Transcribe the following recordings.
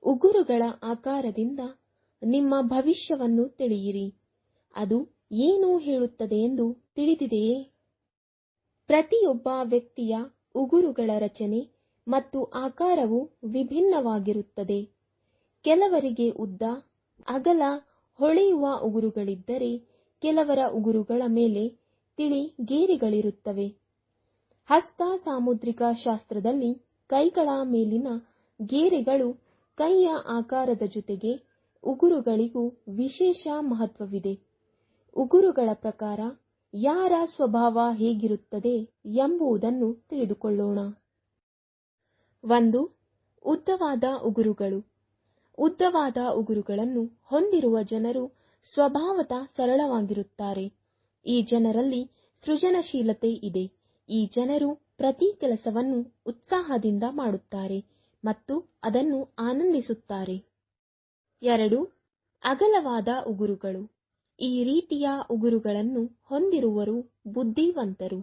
ಉಗುರುಗಳ ಆಕಾರದಿಂದ ನಿಮ್ಮ ಭವಿಷ್ಯವನ್ನು ತಿಳಿಯಿರಿ. ಅದು ಏನು ಹೇಳುತ್ತದೆ ಎಂದು ತಿಳಿದಿದೆಯೇ? ಪ್ರತಿಯೊಬ್ಬ ವ್ಯಕ್ತಿಯ ಉಗುರುಗಳ ರಚನೆ ಮತ್ತು ಆಕಾರವು ವಿಭಿನ್ನವಾಗಿರುತ್ತದೆ. ಕೆಲವರಿಗೆ ಉದ್ದ, ಅಗಲ, ಹೊಳೆಯುವ ಉಗುರುಗಳಿದ್ದರೆ ಕೆಲವರ ಉಗುರುಗಳ ಮೇಲೆ ತಿಳಿ ಗೇರಿಗಳಿರುತ್ತವೆ. ಹಸ್ತ ಸಾಮುದ್ರಿಕ ಶಾಸ್ತ್ರದಲ್ಲಿ ಕೈಗಳ ಮೇಲಿನ ಗೇರೆಗಳು ಕೈಯ ಆಕಾರದ ಜೊತೆಗೆ ಉಗುರುಗಳಿಗೂ ವಿಶೇಷ ಮಹತ್ವವಿದೆ. ಉಗುರುಗಳ ಪ್ರಕಾರ ಯಾರ ಸ್ವಭಾವ ಹೇಗಿರುತ್ತದೆ ಎಂಬುದನ್ನು ತಿಳಿದುಕೊಳ್ಳೋಣ. 1. ಉದ್ದವಾದ ಉಗುರುಗಳು. ಉದ್ದವಾದ ಉಗುರುಗಳನ್ನು ಹೊಂದಿರುವ ಜನರು ಸ್ವಭಾವತಃ ಸರಳವಾಗಿರುತ್ತಾರೆ. ಈ ಜನರಲ್ಲಿ ಸೃಜನಶೀಲತೆ ಇದೆ. ಈ ಜನರು ಪ್ರತಿ ಕೆಲಸವನ್ನು ಉತ್ಸಾಹದಿಂದ ಮಾಡುತ್ತಾರೆ ಮತ್ತು ಅದನ್ನು ಆನಂದಿಸುತ್ತಾರೆ. 2. ಅಗಲವಾದ ಉಗುರುಗಳು. ಈ ರೀತಿಯ ಉಗುರುಗಳನ್ನು ಹೊಂದಿರುವರು ಬುದ್ಧಿವಂತರು.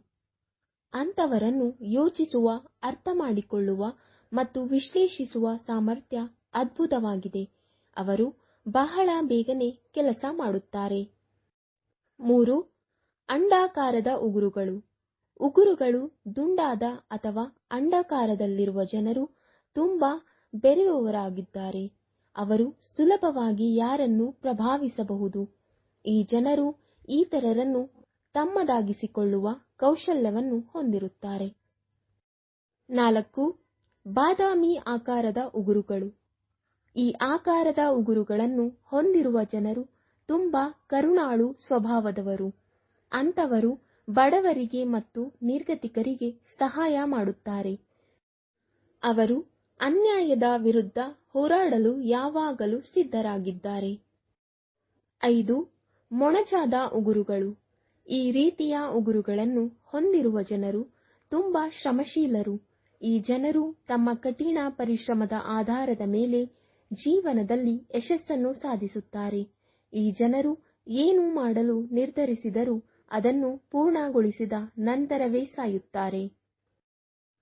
ಅಂತವರನ್ನು ಯೋಚಿಸುವ, ಅರ್ಥ ಮಾಡಿಕೊಳ್ಳುವ ಮತ್ತು ವಿಶ್ಲೇಷಿಸುವ ಸಾಮರ್ಥ್ಯ ಅದ್ಭುತವಾಗಿದೆ. ಅವರು ಬಹಳ ಬೇಗನೆ ಕೆಲಸ ಮಾಡುತ್ತಾರೆ. 3. ಅಂಡಾಕಾರದ ಉಗುರುಗಳು. ಉಗುರುಗಳು ದುಂಡಾದ ಅಥವಾ ಅಂಡಾಕಾರದಲ್ಲಿರುವ ಜನರು ತುಂಬಾ ಬೆರೆಯುವವರಾಗಿದ್ದಾರೆ. ಅವರು ಸುಲಭವಾಗಿ ಯಾರನ್ನು ಪ್ರಭಾವಿಸಬಹುದು. ಈ ಜನರು ಇತರರನ್ನು ತಮ್ಮದಾಗಿಸಿಕೊಳ್ಳುವ ಕೌಶಲ್ಯವನ್ನು ಹೊಂದಿರುತ್ತಾರೆ. 4. ಬಾದಾಮಿ ಆಕಾರದ ಉಗುರುಗಳು. ಈ ಆಕಾರದ ಉಗುರುಗಳನ್ನು ಹೊಂದಿರುವ ಜನರು ತುಂಬಾ ಕರುಣಾಳು ಸ್ವಭಾವದವರು. ಅಂತವರು ಬಡವರಿಗೆ ಮತ್ತು ನಿರ್ಗತಿಕರಿಗೆ ಸಹಾಯ ಮಾಡುತ್ತಾರೆ. ಅವರು ಅನ್ಯಾಯದ ವಿರುದ್ಧ ಹೋರಾಡಲು ಯಾವಾಗಲೂ ಸಿದ್ಧರಾಗಿದ್ದಾರೆ. 5. ಮೊನಚಾದ ಉಗುರುಗಳು. ಈ ರೀತಿಯ ಉಗುರುಗಳನ್ನು ಹೊಂದಿರುವ ಜನರು ತುಂಬಾ ಶ್ರಮಶೀಲರು. ಈ ಜನರು ತಮ್ಮ ಕಠಿಣ ಪರಿಶ್ರಮದ ಆಧಾರದ ಮೇಲೆ ಜೀವನದಲ್ಲಿ ಯಶಸ್ಸನ್ನು ಸಾಧಿಸುತ್ತಾರೆ. ಈ ಜನರು ಏನು ಮಾಡಲು ನಿರ್ಧರಿಸಿದರೂ ಅದನ್ನು ಪೂರ್ಣಗೊಳಿಸಿದ ನಂತರವೇ ಸಾಯುತ್ತಾರೆ.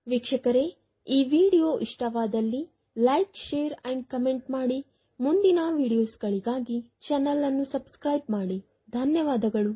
ವೀಕ್ಷಕರೇ, ಈ ವಿಡಿಯೋ ಇಷ್ಟವಾದಲ್ಲಿ ಲೈಕ್, ಶೇರ್ ಅಂಡ್ ಕಮೆಂಟ್ ಮಾಡಿ. ಮುಂದಿನ ವಿಡಿಯೋಸ್ಗಳಿಗಾಗಿ ಚಾನೆಲ್ ಅನ್ನು ಸಬ್ಸ್ಕ್ರೈಬ್ ಮಾಡಿ. ಧನ್ಯವಾದಗಳು.